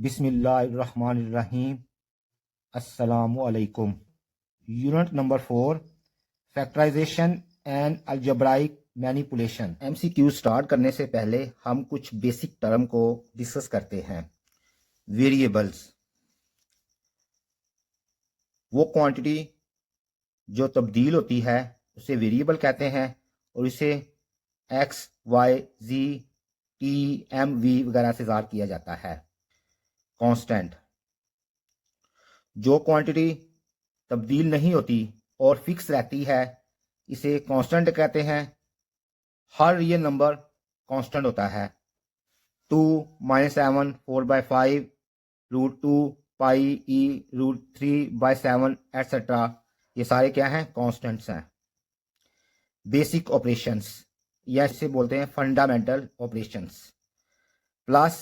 बिस्मिल्लाहिर्रहमानिर्रहीम। अस्सलामुअलैकुम। Unit number 4, factorisation and algebraic manipulation. MCQ start करने से पहले हम कुछ बेसिक टर्म को डिस्कस करते हैं। वेरिएबल्स, वो क्वांटिटी जो तब्दील होती है उसे वेरिएबल कहते हैं और इसे x, y, g, t, m, v वगैरह से ज़ाहिर किया जाता है। कांस्टेंट, जो क्वांटिटी तब्दील नहीं होती और फिक्स रहती है इसे कांस्टेंट कहते हैं। हर रियल नंबर कांस्टेंट होता है। 2, -7, 4/5, √2, पाई ई, √3/7 एटसेट्रा, ये सारे क्या हैं? कांस्टेंट्स हैं। बेसिक ऑपरेशंस, या इसे बोलते हैं fundamental operations. Plus,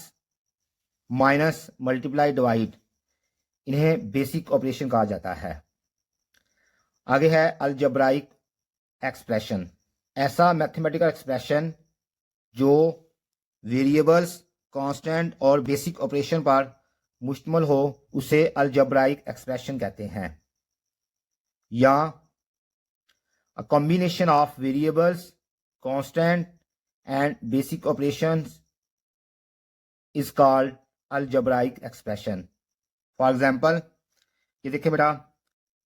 minus, multiply, divide, इन्हें बेसिक ऑपरेशन कहा जाता है। आगे है अलजेब्राइक एक्सप्रेशन, ऐसा मैथमेटिकल एक्सप्रेशन जो वेरिएबल्स, कांस्टेंट और बेसिक ऑपरेशन पर मुश्तमल हो उसे अलजेब्राइक एक्सप्रेशन कहते हैं। या a combination of variables, constant and basic operations is called algebraic expression. For example, ये देखिए बेटा,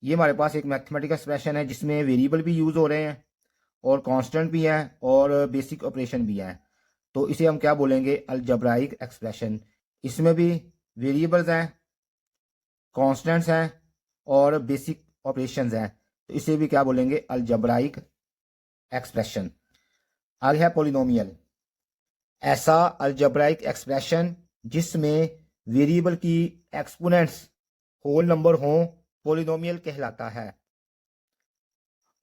ये हमारे पास एक मैथमेटिकल एक्सप्रेशन है जिसमें वेरिएबल भी यूज हो रहे हैं और कांस्टेंट भी है और बेसिक ऑपरेशन भी है। तो इसे हम क्या बोलेंगे? Algebraic expression. इसमें भी वेरिएबल्स हैं, कांस्टेंट्स हैं और बेसिक ऑपरेशंस हैं, तो इसे भी क्या बोलेंगे? Algebraic expression. आगे है पॉलिनोमियल, ऐसा अलजेब्राइक एक्सप्रेशन जिसमें वेरिएबल की एक्सपोनेंट्स होल नंबर हों पॉलिनोमियल कहलाता है।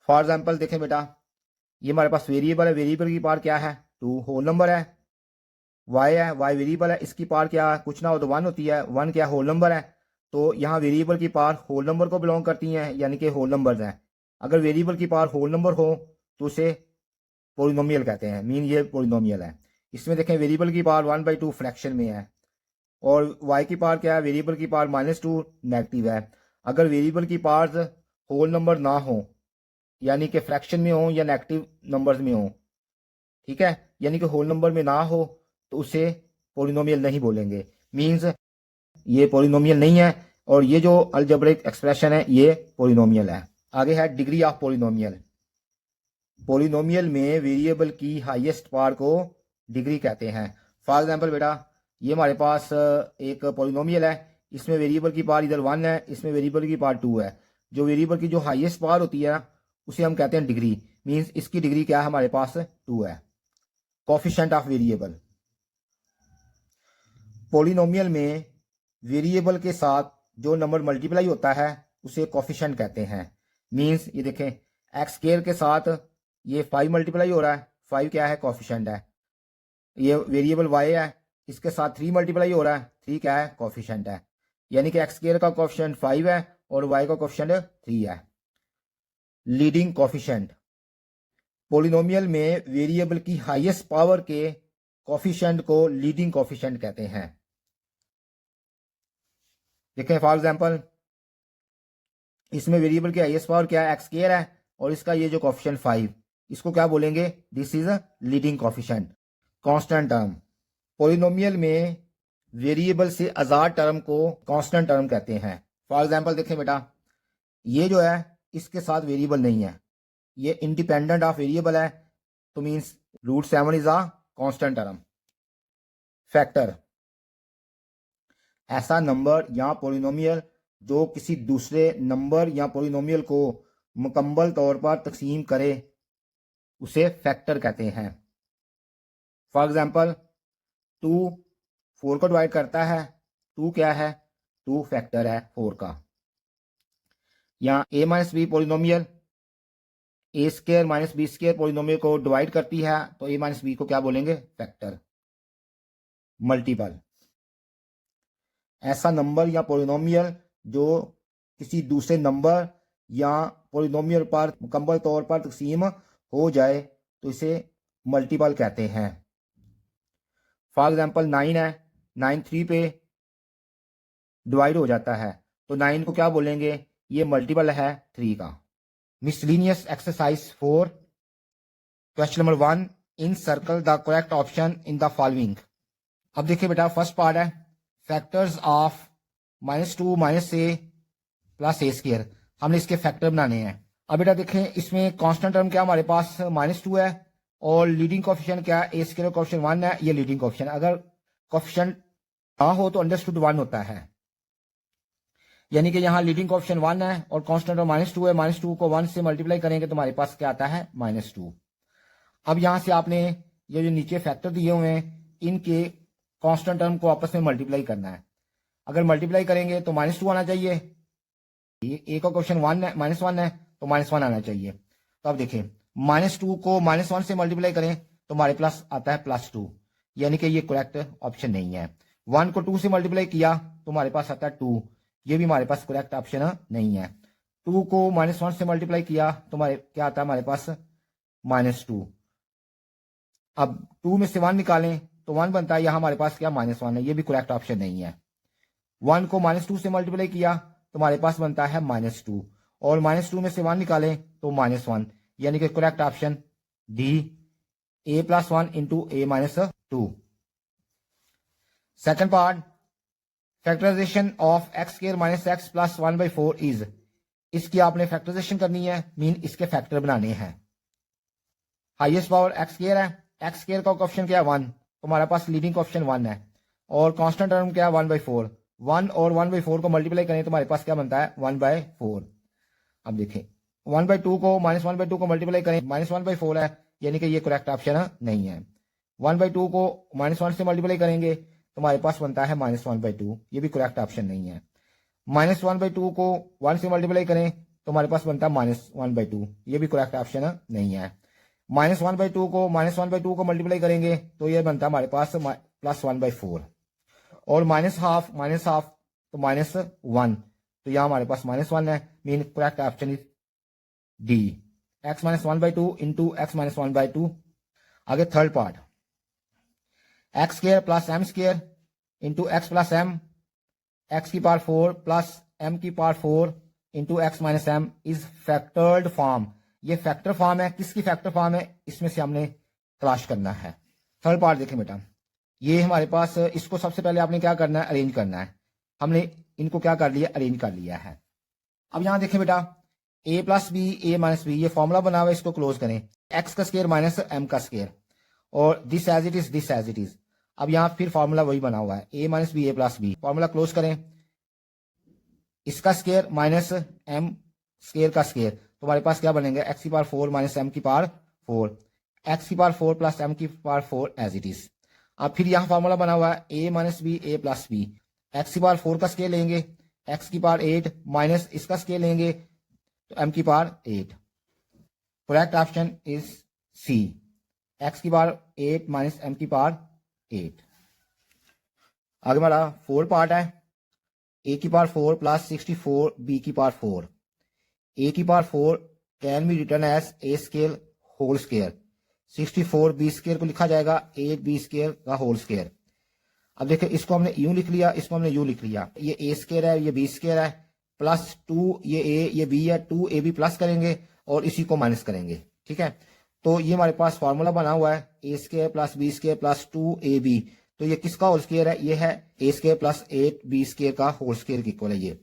फॉर एग्जांपल देखें बेटा, ये हमारे पास वेरिएबल है, वेरिएबल की पावर क्या है? 2 होल नंबर है। वाई है, वाई वेरिएबल है, इसकी पावर क्या है? कुछ ना हो तो 1 होती है। 1 क्या? होल नंबर है। तो यहाँ वेरिएबल की पावर होल नंबर को बिलोंग करती हैं, यानी कि होल नंबर्स हैं। अगर वेरिएबल की पावर होल नंबर हो तो उसे पॉलिनोमियल कहते हैं। मीन ये पॉलिनोमियल है। इसमें देखें वेरिएबल की पावर 1/2 फ्रैक्शन में है और वाई की पावर क्या है? वेरिएबल की पावर -2 नेगेटिव है। अगर वेरिएबल की पावर्स होल नंबर ना हो, यानी कि फ्रैक्शन में हो या नेगेटिव नंबर्स में हो, ठीक है, यानी कि होल नंबर में ना हो, तो उसे पॉलिनोमियल नहीं बोलेंगे। मींस ये पॉलिनोमियल नहीं है और ये जो अलजेब्रिक एक्सप्रेशन है ये पॉलिनोमियल है। आगे है डिग्री ऑफ पॉलिनोमियल। पॉलिनोमियल में वेरिएबल की हाईएस्ट पावर को डिग्री कहते हैं। फॉर एग्जांपल बेटा, ये हमारे पास एक पॉलिनोमियल है, इसमें वेरिएबल की पावर इधर 1 है, इसमें वेरिएबल की पावर 2 है। जो वेरिएबल की जो हाईएस्ट पावर होती है उसे हम कहते हैं डिग्री। मींस इसकी डिग्री क्या है? हमारे पास 2 है। कोफिशिएंट ऑफ वेरिएबल, पॉलिनोमियल में वेरिएबल के साथ जो नंबर मल्टीप्लाई होता है उसे कोफिशिएंट कहते हैं। मींस ये देखें, एक्स स्क्वायर के साथ ये 5 मल्टीप्लाई हो रहा है, 5 क्या है? कोफिशिएंट है। ये वेरिएबल वाई है, इसके साथ 3 मल्टीप्लाई हो रहा है, 3 क्या है? कोफिशिएंट है। यानी कि एक्स स्क्वायर का कोफिशिएंट 5 है और वाई का कोफिशिएंट 3 है। लीडिंग कोफिशिएंट, पॉलिनोमियल में वेरिएबल की हाईएस्ट पावर के कोफिशिएंट को लीडिंग कोफिशिएंट कहते हैं। देखें फॉर एग्जांपल, इसमें वेरिएबल की हाईएस्ट पावर क्या है? एक्स स्क्वायर है और इसका ये जो कोफिशिएंट 5, इसको क्या बोलेंगे? This is a leading coefficient. Constant term, polynomial में वेरिएबल से आजाद टर्म को कांस्टेंट टर्म कहते हैं। फॉर एग्जांपल देखें बेटा, ये जो है इसके साथ वेरिएबल नहीं है, ये इंडिपेंडेंट ऑफ वेरिएबल है, तो means √7 is a constant term. Factor, ऐसा नंबर या पॉलिनोमियल जो किसी दूसरे नंबर या पॉलिनोमियल को मुकम्मल तौर पर तकसीम करे उसे फैक्टर कहते हैं। फॉर एग्जांपल, 2 4 को डिवाइड करता है, 2 क्या है? 2 फैक्टर है 4 का। यहाँ a-b polynomial a² - b² polynomial को डिवाइड करती है, तो a-b को क्या बोलेंगे? फैक्टर। मल्टीपल, ऐसा नंबर या पॉलिनोमियल जो किसी दूसरे नंबर या पॉलिनोमियल पर मुकम्मल तौर पर तकसीम हो जाए तो इसे मल्टीपल कहते हैं। फॉर एग्जांपल 9 है, 9 3 पे डिवाइड हो जाता है, तो 9 को क्या बोलेंगे, ये मल्टीपल है 3 का। Miscellaneous exercise 4, question number 1, in circle the correct option in the following. अब देखिए बेटा, फर्स्ट पार्ट है factors of -2 -a plus A square. हमने इसके फैक्टर बनाने हैं। अब बेटा देखें, इसमें कांस्टेंट टर्म क्या हमारे पास -2 है, और लीडिंग कोएफिशिएंट क्या है, ए स्क्र कोएफिशिएंट 1 है, ये लीडिंग कोएफिशिएंट। अगर कोएफिशिएंट ना हो तो अंडरस्टूड 1 होता है, यानी कि यहाँ लीडिंग कोएफिशिएंट 1 है और कांस्टेंट टर्म -2 है। -2 को 1 से मल्टीप्लाई करेंगे तो हमारे पास क्या आता है, -2। अब यहां से आपने ये जो नीचे फैक्टर दिए हुए हैं, इनके कांस्टेंट टर्म को आपस में मल्टीप्लाई करना है। अगर मल्टीप्लाई करेंगे तो -2 आना चाहिए, ये ए का क्वेश्चन 1 है, -1 है, तो -1 आना चाहिए। तो अब देखें, -2 को -1 से मल्टीप्लाई करें तो हमारे पास आता है +2, यानी कि ये करेक्ट ऑप्शन नहीं है। 1 को 2 से मल्टीप्लाई किया तो हमारे पास आता है 2, ये भी हमारे पास करेक्ट ऑप्शन नहीं है। 2 को -1 से मल्टीप्लाई किया तो हमारे क्या आता है, हमारे पास -2। अब 2 में से 1 निकालें तो 1 बनता है, यहां हमारे पास क्या, -1 है, ये भी करेक्ट ऑप्शन नहीं है। 1 को -2 से मल्टीप्लाई किया तो हमारे पास बनता है -2, और -2 में से 1 निकालें तो -1, यानी कि correct option D, a+1 into a-2। Second part, factorisation of x² - x + 1/4 is. इसकी आपने फैक्टराइजेशन करनी है, मीन इसके फैक्टर बनाने हैं। हाईएस्ट पावर x² है, x² का कोएफिशिएंट क्या है, 1, तो हमारे पास लीडिंग कोएफिशिएंट 1 है, और कांस्टेंट टर्म क्या है, 1/4। 1 और 1/4 को मल्टीप्लाई करें तो हमारे पास क्या बनता है, 1/4। अब देखें, 1/2 को -1/2 को मल्टीप्लाई करें, -1/4 है, यानी कि ये करेक्ट ऑप्शन नहीं है। 1/2 को -1 से मल्टीप्लाई करेंगे तो हमारे पास बनता है -1/2, ये भी करेक्ट ऑप्शन नहीं है। -1/2 को 1 से मल्टीप्लाई करें तो हमारे पास बनता है -1/2, ये भी करेक्ट ऑप्शन नहीं है। -1/2 को -1/2 को मल्टीप्लाई करेंगे तो ये बनता है हमारे पास +1/4, और -हाफ तो -1, तो यहां हमारे पास -1 है, mean correct option is D, x - 1/2 into x - 1/2। आगे third part, x² + m² into x + m, x⁴ plus m⁴ into x - m is factored form. ये फैक्टर फॉर्म है, किसकी फैक्टर फॉर्म है, इसमें से हमने तलाश करना है। थर्ड पार्ट देखें बेटा, ये हमारे पास, इसको सबसे पहले आपने क्या करना है, अरेंज करना है। हमने इनको क्या कर लिया, अरेंज कर लिया है। अब यहां देखें बेटा, a + b a - b, ये फॉर्मूला बना हुआ है, इसको क्लोज करें, x² - m², और this as it is, this as it is. अब यहां फिर फॉर्मूला वही बना हुआ है, a - b a + b, formula close करें, इसका स्क्वायर माइनस m² का स्क्वायर, तो हमारे पास क्या बनेंगे, x⁴ - m⁴, x⁴ plus m⁴ as it is. अब फिर यहां फॉर्मूला बना हुआ है a - b a + b, x⁴ का स्क्वायर लेंगे, x⁴ माइनस इसका स्क्वायर लेंगे तो m⁴. Correct option is C, x⁴ minus m⁴. आगे हमारा फोर्थ पार्ट है, a⁴ plus 64 b⁴. a⁴ can be written as a² whole square, 64 b² को लिखा जाएगा 8b² का होल स्क्वायर। अब देखिए, इसको हमने यूं लिख लिया, इसको हमने यूं लिख लिया, ये a² है, ये b² है, प्लस 2 ये a ये b है, 2ab प्लस करेंगे और इसी को माइनस करेंगे, ठीक है। तो ये हमारे पास फॉर्मूला बना हुआ है a² plus b² plus 2ab, तो ये किसका होल स्क्वायर है, ये है a² प्लस 8b² का होल स्क्वायर इक्वल है ये।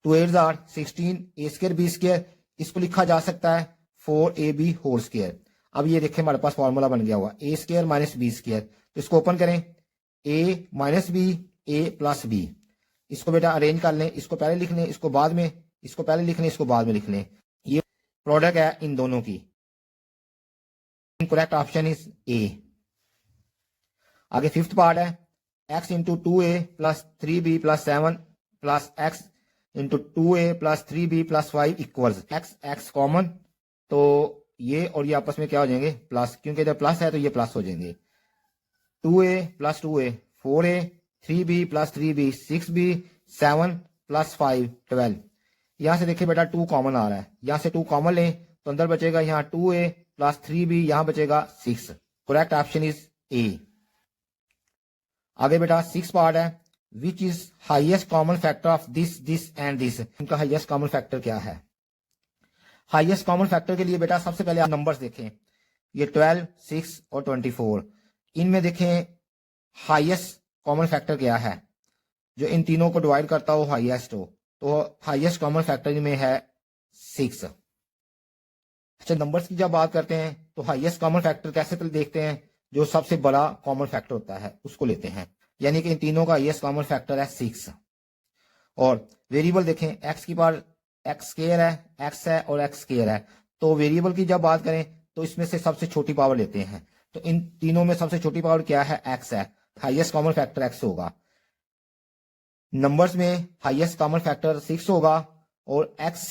2 8 are 16 a² b², इसको लिखा जा सकता है 4ab होल स्क्वायर। अब ये देखें, हमारे पास फॉर्मूला बन गया हुआ a² माइनस b², तो इसको ओपन करें, a minus b a plus b, इसको बेटा अरेंज कर लें, इसको पहले लिख लें, इसको बाद में, इसको पहले लिख लें, इसको बाद में लिख लें, ये प्रोडक्ट है इन दोनों की। Correct option is A. आगे फिफ्थ पार्ट है, x into 2a plus 3b plus 7 plus x into 2a plus 3b plus 5 equals x common, तो ये और ये आपस में क्या हो जाएंगे, प्लस, क्योंकि जब प्लस है तो ये प्लस हो जाएंगे। 2a plus 2a 4a, 3b plus 3b 6b, 7 plus 5 12। यहां से देखिए बेटा 2 कॉमन आ रहा है, यहां से 2 कॉमन लें तो अंदर बचेगा यहाँ 2a प्लस 3b, यहां बचेगा 6। Correct option is A. आगे बेटा 6 पार्ट है, which is highest common factor of this this and this, इनका हाईएस्ट कॉमन फैक्टर क्या है। हाईएस्ट कॉमन फैक्टर के लिए बेटा सबसे पहले आप नंबर्स देखें, ये 12, 6 और 24, इनमें देखें हाईएस्ट कॉमन फैक्टर क्या है, जो इन तीनों को डिवाइड करता हो हाईएस्ट हो, तो हाईएस्ट कॉमन फैक्टर में है 6। अच्छा, नंबर्स की जब बात करते हैं तो हाईएस्ट कॉमन फैक्टर कैसे देखते हैं, जो सबसे बड़ा कॉमन फैक्टर होता है उसको लेते हैं, यानी कि इन तीनों का हाईएस्ट कॉमन फैक्टर है 6। और वेरिएबल देखें, एक्स की पावर एक्स स्क्वायर है, एक्स है और एक्स स्क्वायर है, तो वेरिएबल की जब बात करें तो इसमें से सबसे छोटी पावर लेते हैं, तो इन तीनों में सबसे छोटी पावर क्या है, एक्स है, हाईएस्ट कॉमन फैक्टर एक्स होगा। नंबर्स में हाईएस्ट कॉमन फैक्टर 6 होगा और एक्स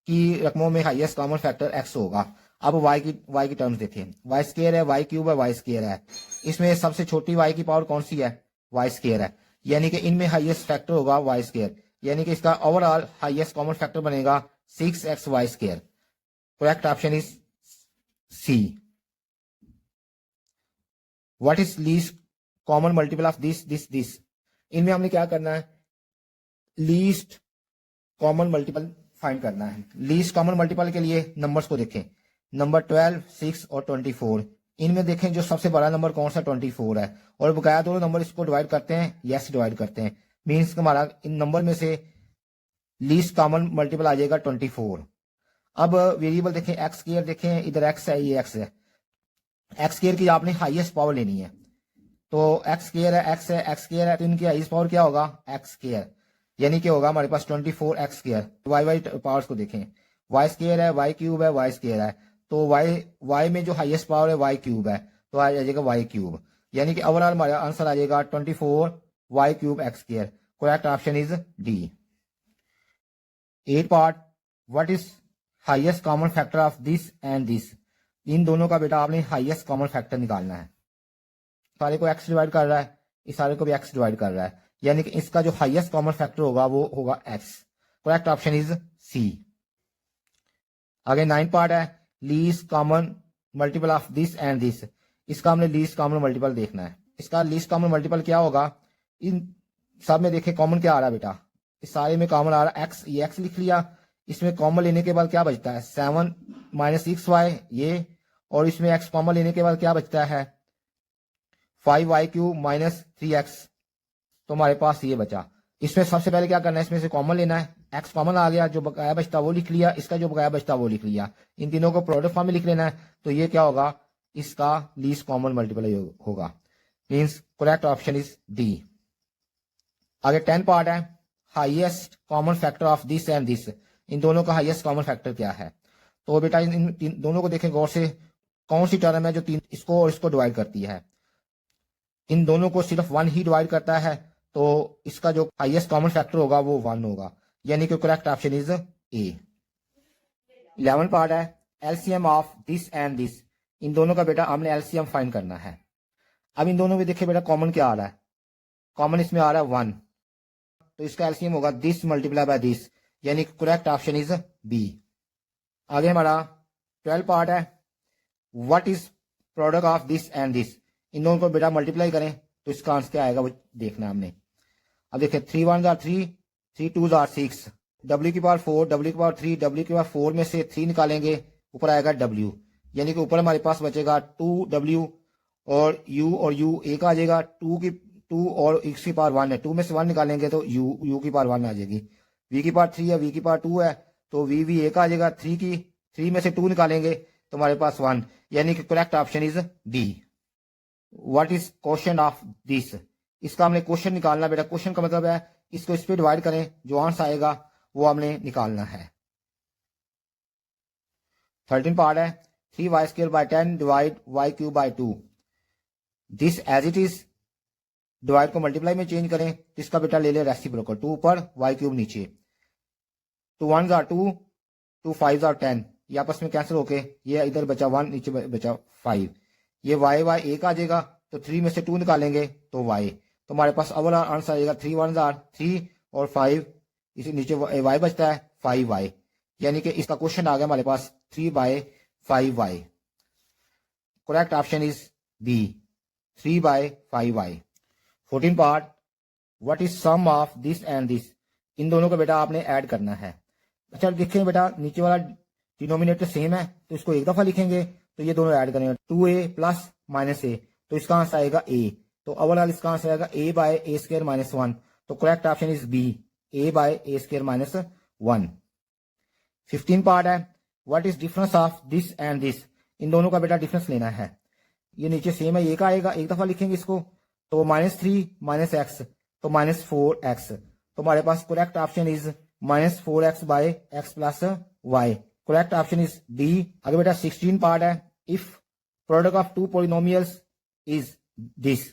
की रकमों में हाईएस्ट कॉमन फैक्टर एक्स होगा। अब वाई की टर्म्स देखें, वाई स्क्वायर है, वाई क्यूब है, वाई स्क्वायर है, इसमें सबसे छोटी वाई की पावर कौन सी है, वाई स्क्वायर है, यानी कि इनमें हाईएस्ट फैक्टर होगा वाई स्क्वायर, यानी कि इसका ओवरऑल हाईएस्ट कॉमन फैक्टर बनेगा 6xy square. Correct option is C. What is least common multiple of this this this, इनमें हमने क्या करना है, लीस्ट कॉमन मल्टीपल फाइंड करना है। लीस्ट कॉमन मल्टीपल के लिए नंबर्स को देखें, नंबर 12, 6 और 24, इनमें देखें जो सबसे बड़ा नंबर कौन सा 24 है, और बकाया दोनों नंबर इसको डिवाइड करते हैं, यस डिवाइड करते हैं, मीन्स हमारा इन नंबर में से लीस्ट कॉमन मल्टीपल आ जाएगा 24। अब वेरिएबल देखें, एक्स स्क्वायर देखें, इधर एक्स है, ये एक्स है, एक्स स्क्वायर की आपने हाईएस्ट पावर लेनी है, तो एक्स स्क्वायर है, एक्स है, एक्स स्क्वायर है, तो इनकी हाईएस्ट पावर क्या होगा, एक्स स्क्वायर, यानी कि होगा हमारे पास 24 एक्स स्क्वायर। वाई पावर्स को देखें, वाई स्क्वायर है, वाई क्यूब है, वाई स्क्वायर है, तो वाई में जो हाईएस्ट पावर है वाई क्यूब है, तो आ जाएगा वाई क्यूब, यानी कि ओवरऑल हमारा आंसर आ जाएगा 24 Y cube X square. Correct option is D. 8 part, what is highest common factor of this and this, इन दोनों का बेटा आपने हाईएस्ट कॉमन फैक्टर निकालना है। सारे को एक्स डिवाइड कर रहा है, इस सारे को भी एक्स डिवाइड कर रहा है, यानी कि इसका जो हाईएस्ट कॉमन फैक्टर होगा वो होगा x. Correct option is C. आगे 9 पार्ट है, least common multiple of this and this, इसका हमने लीस्ट कॉमन मल्टीपल देखना है। इसका लीस्ट कॉमन मल्टीपल क्या होगा, इन सब में देखें कॉमन क्या आ रहा है बेटा, इस सारे में कॉमन आ रहा है एक्स, ये एक्स लिख लिया, इसमें कॉमन लेने के बाद क्या बचता है 7 - 6y ये, और इसमें एक्स कॉमन लेने के बाद क्या बचता है 5y क्यूब माइनस 3x, तो हमारे पास ये बचा। इसमें सबसे पहले क्या करना है, इसमें से कॉमन लेना है, एक्स कॉमन आ गया, जो बकाया बचता वो लिख लिया, इसका जो बकाया बचता वो लिख लिया, इन तीनों को प्रोडक्ट फॉर्म में लिख लेना है, तो ये क्या होगा, इसका लीस्ट कॉमन मल्टीपल होगा, means correct option is D. आगे 10 पार्ट है, highest common factor of this and this, इन दोनों का हाईएस्ट कॉमन फैक्टर क्या है, तो बेटा इन दोनों को देखें गौर से, कौन सी टर्म है जो तीन इसको और इसको डिवाइड करती है, इन दोनों को सिर्फ 1 ही डिवाइड करता है, तो इसका जो हाईएस्ट कॉमन फैक्टर होगा वो 1 होगा, यानी कि correct option is A. 11 part है, LCM of this and this, इन दोनों का बेटा हमने एलसीएम फाइंड करना है। अब इन दोनों में देखिए बेटा कॉमन क्या आ रहा है, कॉमन इसमें आ रहा है 1, तो इसका एलसीएम होगा दिस मल्टीप्लाई बाय दिस, यानी करेक्ट ऑप्शन इज बी। आगे हमारा 12 पार्ट है, what is product of this and this, इन दोनों को बेटा मल्टीप्लाई करें तो इसका आंसर क्या आएगा वो देखना है हमने। अब देखिए 3 1 आर 3, 3 2 आर 6, w की पावर 4, w की पावर 3, w की पावर 4 में से 3 निकालेंगे, ऊपर आएगा w, यानी कि ऊपर हमारे पास बचेगा 2w, और u एक आ जाएगा, 2 और x की पावर 1 है, 2 में से 1 निकालेंगे तो u की पावर 1 आ जाएगी, v की पावर 3 है, v की पावर 2 है, तो v एक आ जाएगा, 3 में से 2 निकालेंगे तो हमारे पास 1, यानी कि correct option is D. What is question of this, इसका हमने क्वेश्चन निकालना बेटा, क्वेश्चन का मतलब है इसको इस पे डिवाइड करें, जो आंसर आएगा वो हमने निकालना है। 13 पार्ट है, 3y square by 10 divide y cube by 2, this as it is, divide को मल्टीप्लाई में चेंज करें, इसका बेटा ले ले रेसिप्रोकल, 2 ऊपर y क्यूब नीचे, 2 1 आर 2, 2 5 आर 10, ये आपस में कैंसिल होके ये इधर बचा 1, नीचे बचा 5, ये y एक आ जाएगा, तो 3 में से 2 निकालेंगे तो y, तो हमारे पास अवल आंसर आएगा 3 1 आर 3 और 5, इसी नीचे y बचता है 5y, यानी कि इसका क्वेश्चन आ गया हमारे पास 3/5y। Correct option is B, 3/5y। 14 part, what is sum of this and this, इन दोनों को बेटा आपने ऐड करना है। अच्छा देखें बेटा नीचे वाला डिनोमिनेटर सेम है तो इसको एक दफा लिखेंगे तो ये दोनों ऐड करेंगे 2a प्लस माइनस ए, तो इसका आंसर आएगा a। तो ओवरऑल इसका आंसर आएगा a by A square minus 1। तो correct option is B, a by A square minus 1। 15 part है, what is difference of this and this, इन दोनों का बेटा डिफरेंस लेना है। ये नीचे सेम है, ये का आएगा, एक दफा लिखेंगे इसको तो -3 माइनस एक्स तो -4x। तो हमारे पास correct option is -4x by X plus Y. Correct option is D. आगे बेटा 16 पार्ट है, if product of two polynomials is this,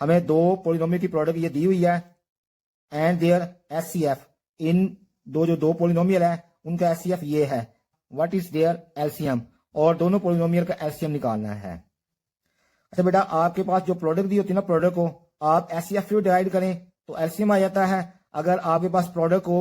हमें दो पॉलिनोमियल की प्रोडक्ट ये दी हुई है एंड देयर एचसीएफ, इन दो पॉलिनोमियल है उनका एचसीएफ ये है, व्हाट इज देयर एलसीएम, और दोनों पॉलिनोमियल का एलसीएम निकालना है। अच्छा बेटा आपके पास जो प्रोडक्ट दी होती है ना, प्रोडक्ट को आप एचसीएफ पे डिवाइड करें तो एलसीएम आ जाता है। अगर आपके पास प्रोडक्ट को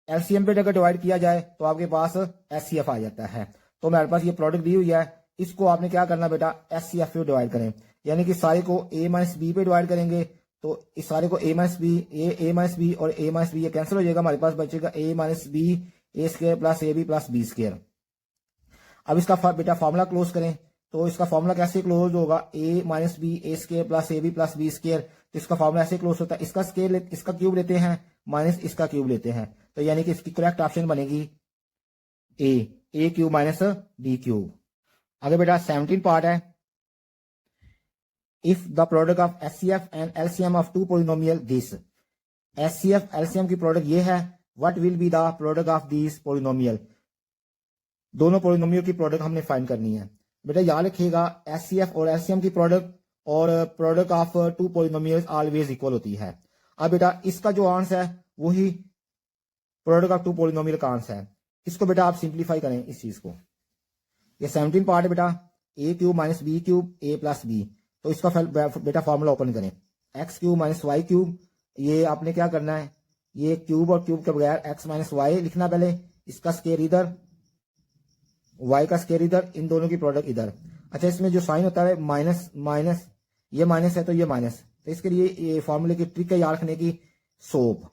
एलसीएम पे अगर डिवाइड किया जाए तो आपके पास एचसीएफ आ जाता है। तो मेरे पास ये प्रोडक्ट दी हुई है, इसको आपने क्या करना बेटा एचसीएफ पे डिवाइड करें, यानी कि सारे को a माइनस बी पे डिवाइड करेंगे तो इस सारे को a माइनस बी और a माइनस बी ये कैंसिल हो जाएगा, हमारे पास बचेगा a minus b a square plus a b plus b square. अब इसका बेटा फॉर्मूला क्लोज करें तो इसका फॉर्मूला कैसे क्लोज होगा, a minus b a square plus a b plus b square. तो इसका फॉर्मूला ऐसे क्लोज होता है, इसका स्क्वायर इसका क्यूब लेते हैं माइनस इसका क्यूब लेते हैं, तो यानी कि इसकी करेक्ट ऑप्शन बनेगी a cube minus b cube. आगे बेटा 17 पार्ट है, if the product of HCF and LCM of two polynomial this, HCF LCM की प्रोडक्ट ये है, what will be the product of this polynomial, दोनों पॉलिनोमियल की product हमने फाइंड करनी है। बेटा याद रखिएगा एचसीएफ और एलसीएम की प्रोडक्ट और product of two polynomials always equal होती है। अब बेटा इसका जो आंसर है वही प्रोडक्ट ऑफ टू पॉलिनोमियल का आंसर है, इसको बेटा आप सिंप्लीफाई करें इस चीज को। ये 17 पार्ट है बेटा, a cube minus b cube a plus b, तो इसका बेटा फॉर्मूला ओपन करें, x cube minus y cube, ये आपने क्या करना है, ये क्यूब और क्यूब के बगैर एक्स माइनस वाई लिखना पहले, इसका स्केयर इधर, वाई का स्केयर इधर, इन दोनों की प्रोडक्ट इधर। अच्छा इसमें जो साइन होता है माइनस माइनस, ये माइनस है तो ये माइनस, तो इसके लिए ये फॉर्मूले की ट्रिक है याद रखने की, SOAP,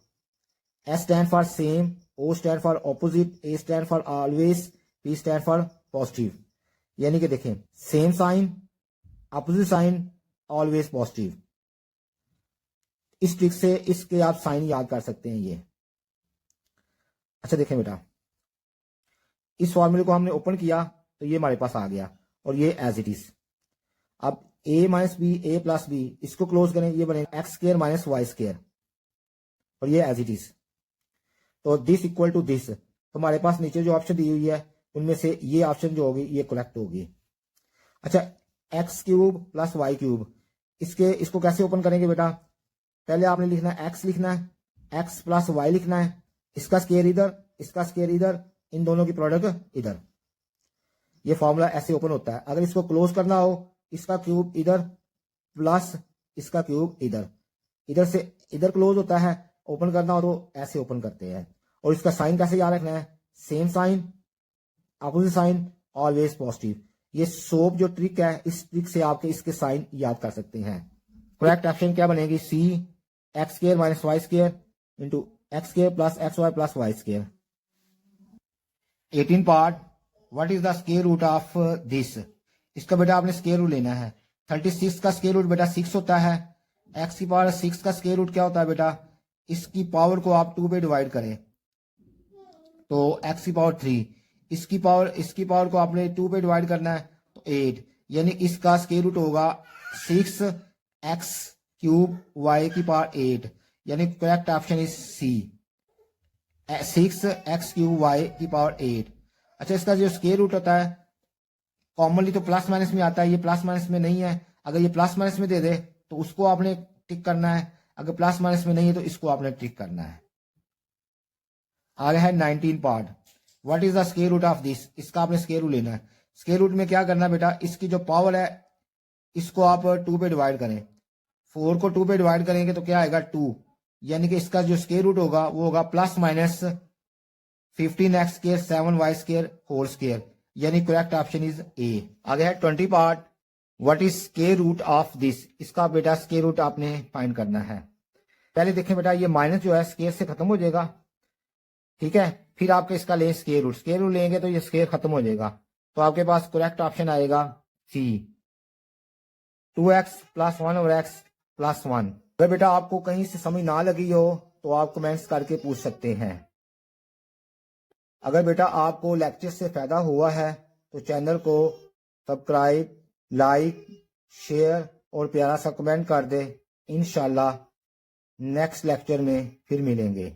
S stand for same, O stand for opposite, A stand for always, P stand for positive. यानी कि देखें same sign opposite sign always positive, इस ट्रिक से इसके आप साइन याद कर सकते हैं ये। अच्छा देखें बेटा इस फॉर्मूले को हमने ओपन किया तो ये हमारे पास आ गया और ये एज इट इज। अब a minus b a plus b, इसको क्लोज करें, ये बनेगा x square minus Y square और ये एज इट इज। तो दिस इक्वल टू दिस, तो हमारे पास नीचे जो ऑप्शन दी हुई है उनमें से ये ऑप्शन जो होगी ये करेक्ट होगी। अच्छा x cube plus y cube, इसको कैसे ओपन करेंगे बेटा, पहले आपने लिखना है एक्स लिखना है, एक्स प्लस वाई लिखना है, इसका स्क्वायर इधर, इसका स्क्वायर इधर, इन दोनों की प्रोडक्ट इधर, ये फॉर्मूला ऐसे ओपन होता है। अगर इसको क्लोज करना हो, इसका क्यूब इधर प्लस इसका क्यूब इधर, इधर से इधर क्लोज होता है, ओपन करना हो तो ऐसे ओपन करते हैं। और इसका साइन कैसे याद रखना है, same sign opposite sign always positive. ये सोप जो ट्रिक है, इस ट्रिक से आपके इसके साइन याद कर सकते हैं। करेक्ट ऑप्शन क्या बनेगी, C, X square minus Y square into X square plus X Y plus Y square. 18 part, what is the square root of this, इसका बेटा आपने स्क्वायर रूट लेना है। 36 का स्क्वायर रूट बेटा 6 होता है, एक्स की पावर 6 का स्क्वायर रूट क्या होता है बेटा, इसकी पावर को आप 2 पे डिवाइड करें तो एक्स की पावर 3, इसकी पावर को आपने 2 पे डिवाइड करना है तो 8, यानी इसका स्क्वायर रूट होगा 6 एक्स क्यूब वाई की पावर 8, यानी correct option is C, 6 x cube y की पावर 8। अच्छा इसका जो स्क्वायर रूट होता है कॉमनली तो प्लस माइनस में आता है, ये प्लस माइनस में नहीं है, अगर ये प्लस माइनस में दे दे तो उसको आपने टिक करना है, अगर प्लस माइनस में नहीं है तो इसको आपने टिक करना है। आगे है 19 part, what is the square root of this, इसका आपने स्क्वायर रूट लेना है। स्क्वायर रूट में क्या करना है बेटा, इसकी जो पावर है इसको आप 2 पे डिवाइड करें, 4 को 2 पे डिवाइड करेंगे तो क्या आएगा 2, यानी कि इसका जो स्क्वायर रूट होगा वो होगा plus minus 15 x square 7 y square whole square, यानी करेक्ट ऑप्शन इज ए। आगे है 20 part, what is square root of this, इसका बेटा स्क्वायर रूट आपने फाइंड करना है। पहले देखें बेटा, ये माइनस जो है स्केयर से खत्म हो जाएगा, ठीक है। फिर आपके इसका लें स्केयर रूट लेंगे तो ये स्केयर खत्म हो जाएगा। तो आपके पास करेक्ट ऑप्शन आएगा सी, 2x + 1 और x + 1। अगर बेटा आपको कहीं से समझ ना लगी हो तो आप कमेंट्स करके पूछ सकते हैं। अगर बेटा आपको लेक्चर से फायदा हुआ है तो चैनल को सब्सक्राइब, लाइक, शेयर और प्यारा सा कमेंट कर दे। इंशाल्लाह नेक्स्ट लेक्चर में फिर मिलेंगे।